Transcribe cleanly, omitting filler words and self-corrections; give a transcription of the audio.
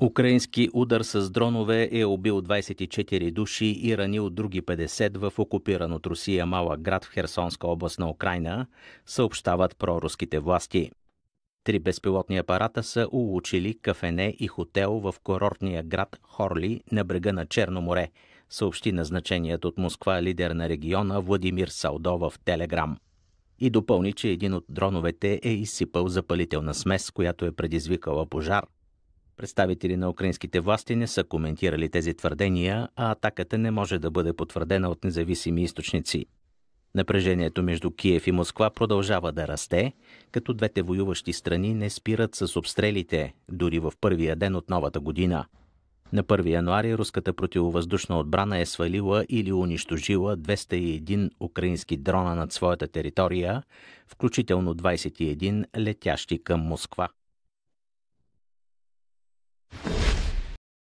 Украински удар с дронове е убил 24 души и ранил други 50 в окупиран от Русия малък град в Херсонска област на Украйна, съобщават проруските власти. 3 безпилотни апарата са улучили кафене и хотел в курортния град Хорли на брега на Черно море, съобщи назначеният от Москва лидер на региона Владимир Салдова в Телеграм. И допълни, че един от дроновете е изсипал запалителна смес, която е предизвикала пожар. Представители на украинските власти не са коментирали тези твърдения, а атаката не може да бъде потвърдена от независими източници. Напрежението между Киев и Москва продължава да расте, като двете воюващи страни не спират с обстрелите, дори в първия ден от новата година. На 1 януари руската противовъздушна отбрана е свалила или унищожила 201 украински дрона над своята територия, включително 21 летящи към Москва.